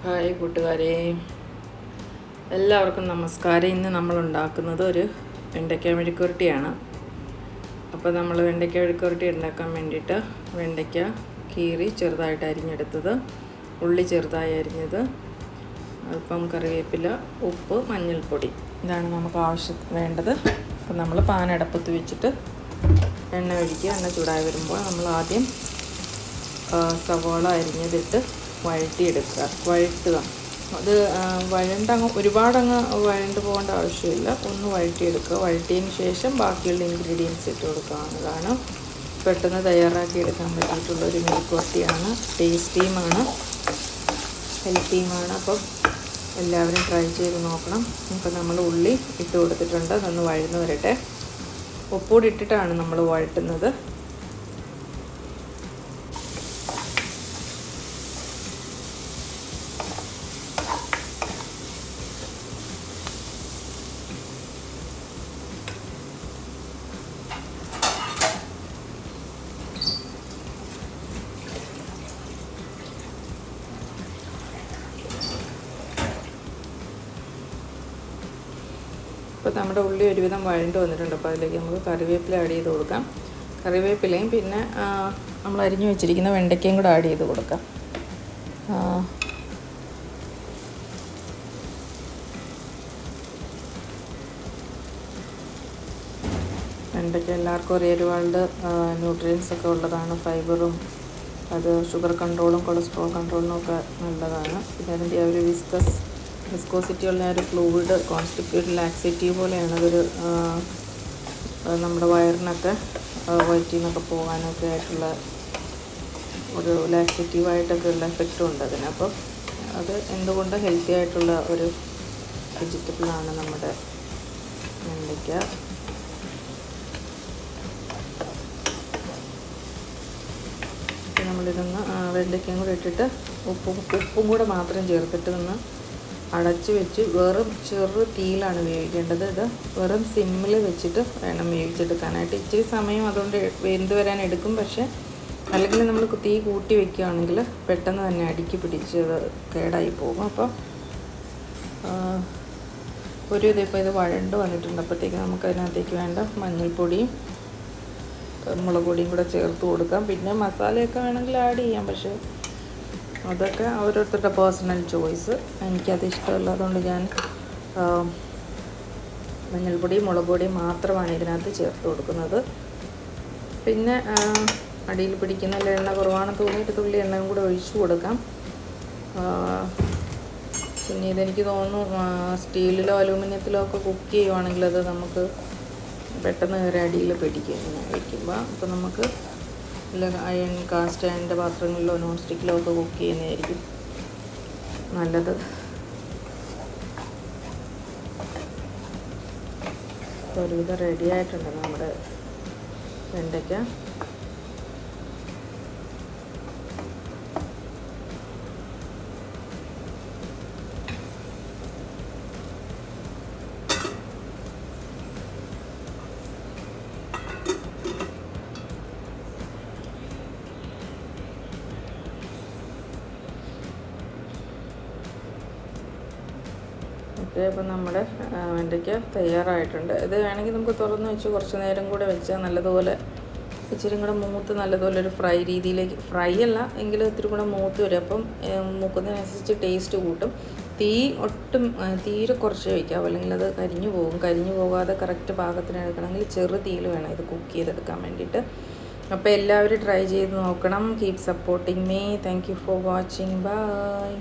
Hi കൂട്ടുകാരെ, എല്ലാവർക്കും നമസ്കാരം. ഇന്ന് നമ്മൾ ഉണ്ടാക്കുന്നത് ഒരു വെണ്ടയ്ക്ക മെഴുക്കുവരട്ടിയാണ്. അപ്പോൾ നമ്മൾ വെണ്ടയ്ക്ക മെഴുക്കുവരട്ടി ഉണ്ടാക്കാൻ വേണ്ടിയിട്ട് വെണ്ടയ്ക്ക കീറി ചെറുതായിട്ട് അരിഞ്ഞെടുത്തത്, ഉള്ളി ചെറുതായി അരിഞ്ഞത്, അല്പം കറിവേപ്പില, ഉപ്പ്, മഞ്ഞൾപ്പൊടി, ഇതാണ് നമുക്ക് വേണ്ടത്. അപ്പോൾ നമ്മൾ പാൻ അടുപ്പത്ത് വെച്ചിട്ട് എണ്ണ ഒഴിക്കുക. എണ്ണ ചൂടായി വരുമ്പോൾ നമ്മൾ ആദ്യം സവോള അരിഞ്ഞതിട്ട് വഴറ്റുക. അത് ഒരുപാടങ്ങ് വഴണ്ട് പോകേണ്ട ആവശ്യമില്ല. ഒന്ന് വഴറ്റിയെടുക്കുക. വഴറ്റിയതിന് ശേഷം ബാക്കിയുള്ള ഇൻഗ്രീഡിയൻസ് ഇട്ട് കൊടുക്കാവുന്നതാണ്. പെട്ടെന്ന് തയ്യാറാക്കി എടുക്കാൻ പറ്റിയിട്ടുള്ളൊരു മെഴുക്കുവരട്ടിയാണ്. ടേസ്റ്റിയുമാണ്, ഹെൽത്തിയുമാണ്. അപ്പം എല്ലാവരും ട്രൈ ചെയ്ത് നോക്കണം. ഇപ്പം നമ്മൾ ഉള്ളി ഇട്ട് കൊടുത്തിട്ടുണ്ട്. അതൊന്ന് വഴന്ന് വരട്ടെ. ഉപ്പൂടി ഇട്ടിട്ടാണ് നമ്മൾ വഴറ്റുന്നത്. ഇപ്പോൾ നമ്മുടെ ഉള്ളി ഒരുവിധം വഴണ്ട് വന്നിട്ടുണ്ട്. അപ്പോൾ അതിലേക്ക് നമുക്ക് കറിവേപ്പില ആഡ് ചെയ്ത് കൊടുക്കാം. കറിവേപ്പിലയും പിന്നെ നമ്മൾ അരിഞ്ഞു വെച്ചിരിക്കുന്ന വെണ്ടയ്ക്കയും കൂടെ ആഡ് ചെയ്ത് കൊടുക്കാം. വെണ്ടയ്ക്ക എല്ലാവർക്കും ഒരുപാട് ന്യൂട്രിയൻസ് ഒക്കെ ഉള്ളതാണ്. ഫൈബറും, അത് ഷുഗർ കൺട്രോളും കൊളസ്ട്രോൾ കൺട്രോളിനും ഒക്കെ നല്ലതാണ്. പിന്നെ അതിൻ്റെ ആ ഒരു വിസ്കോസിറ്റി ഉള്ള ഒരു ഫ്ലൂയിഡ് കോൺസ്റ്റിറ്റ്യൂട്ട് ലാക്സേറ്റീവ് പോലെയാണ്. അതൊരു നമ്മുടെ വയറിനൊക്കെ വയറ്റിൽ നിന്നൊക്കെ പോകാനൊക്കെ ആയിട്ടുള്ള ഒരു ലാക്സേറ്റീവായിട്ടൊക്കെ ഉള്ള എഫക്റ്റും ഉണ്ട് അതിന്. അപ്പം അത് എന്തുകൊണ്ട് ഹെൽത്തി ആയിട്ടുള്ള ഒരു വെജിറ്റബിളാണ് നമ്മുടെ വെണ്ടയ്ക്ക. നമ്മളിതൊന്ന് വെണ്ടയ്ക്കയും കൂടെ ഇട്ടിട്ട് ഉപ്പും കൂടെ മാത്രം ചേർത്തിട്ട് ഒന്ന് അടച്ച് വെച്ച് വെറും ചെറു തീയിലാണ് വേവിക്കേണ്ടത്. ഇത് വെറും സിമ്മിൽ വെച്ചിട്ട് വേണം വേവിച്ചെടുക്കാനായിട്ട്. ഇച്ചിരി സമയം അതുകൊണ്ട് വെന്ത് വരാൻ എടുക്കും. പക്ഷേ അല്ലെങ്കിൽ നമ്മൾ തീ കൂട്ടി വെക്കുകയാണെങ്കിൽ പെട്ടെന്ന് തന്നെ അടുക്കി പിടിച്ച് കേടായി പോകും. അപ്പോൾ ഇത് വഴണ്ട് വന്നിട്ടുണ്ട്. അപ്പോഴത്തേക്ക് നമുക്ക് അതിനകത്തേക്ക് വേണ്ട മഞ്ഞൾപ്പൊടിയും മുളക് പൊടിയും കൂടെ ചേർത്ത് കൊടുക്കാം. പിന്നെ മസാലയൊക്കെ വേണമെങ്കിൽ ആഡ് ചെയ്യാം. പക്ഷേ അതൊക്കെ ഓരോരുത്തരുടെ പേഴ്സണൽ ചോയ്സ്. എനിക്കത് ഇഷ്ടമല്ലാത്തതുകൊണ്ട് ഞാൻ മഞ്ഞൾപ്പൊടിയും മുളക് പൊടിയും മാത്രമാണ് ഇതിനകത്ത് ചേർത്ത് കൊടുക്കുന്നത്. പിന്നെ അടിയിൽ പിടിക്കുന്ന എണ്ണ കുറവാണെന്ന് തോന്നിയിട്ട് തുള്ളി എണ്ണയും കൂടെ ഒഴിച്ചു കൊടുക്കാം. പിന്നെ ഇതെനിക്ക് തോന്നുന്നു സ്റ്റീലിലോ അലൂമിനിയത്തിലോ ഒക്കെ കുക്ക് ചെയ്യുവാണെങ്കിൽ അത് നമുക്ക് പെട്ടെന്ന് കയറി അടിയിൽ പിടിക്കും ഇങ്ങനെ വയ്ക്കുമ്പോൾ. അപ്പോൾ നമുക്ക് അയൺ കാസ്റ്റ് അയണിൻ്റെ പാത്രങ്ങളിലോ നോൺ സ്റ്റിക്കിലോ ഒക്കെ കുക്ക് ചെയ്യുന്നതായിരിക്കും നല്ലത്. ഒരുവിധം റെഡി ആയിട്ടുണ്ട് നമ്മുടെ വെണ്ടയ്ക്ക. ഓക്കെ, അപ്പോൾ നമ്മുടെ വെണ്ടയ്ക്ക തയ്യാറായിട്ടുണ്ട്. ഇത് വേണമെങ്കിൽ നമുക്ക് തുറന്ന് വെച്ച് കുറച്ച് നേരം കൂടെ വെച്ചാൽ നല്ലതുപോലെ ഇച്ചിരി കൂടെ മൂത്ത് നല്ലതുപോലെ ഒരു ഫ്രൈ രീതിയിലേക്ക്, ഫ്രൈ അല്ല എങ്കിലും ഇത്തിരി കൂടെ മൂത്ത് വരും. അപ്പം മൂക്കുന്നതിനനുസരിച്ച് ടേസ്റ്റ് കൂട്ടും. തീരെ കുറച്ച് വയ്ക്കാം, അല്ലെങ്കിൽ അത് കരിഞ്ഞു പോകാതെ കറക്റ്റ് പാകത്തിന് എടുക്കണമെങ്കിൽ ചെറു തീയിൽ വേണം ഇത് കുക്ക് ചെയ്തെടുക്കാൻ വേണ്ടിയിട്ട്. അപ്പോൾ എല്ലാവരും ട്രൈ ചെയ്ത് നോക്കണം. Keep supporting me. Thank you for watching. By.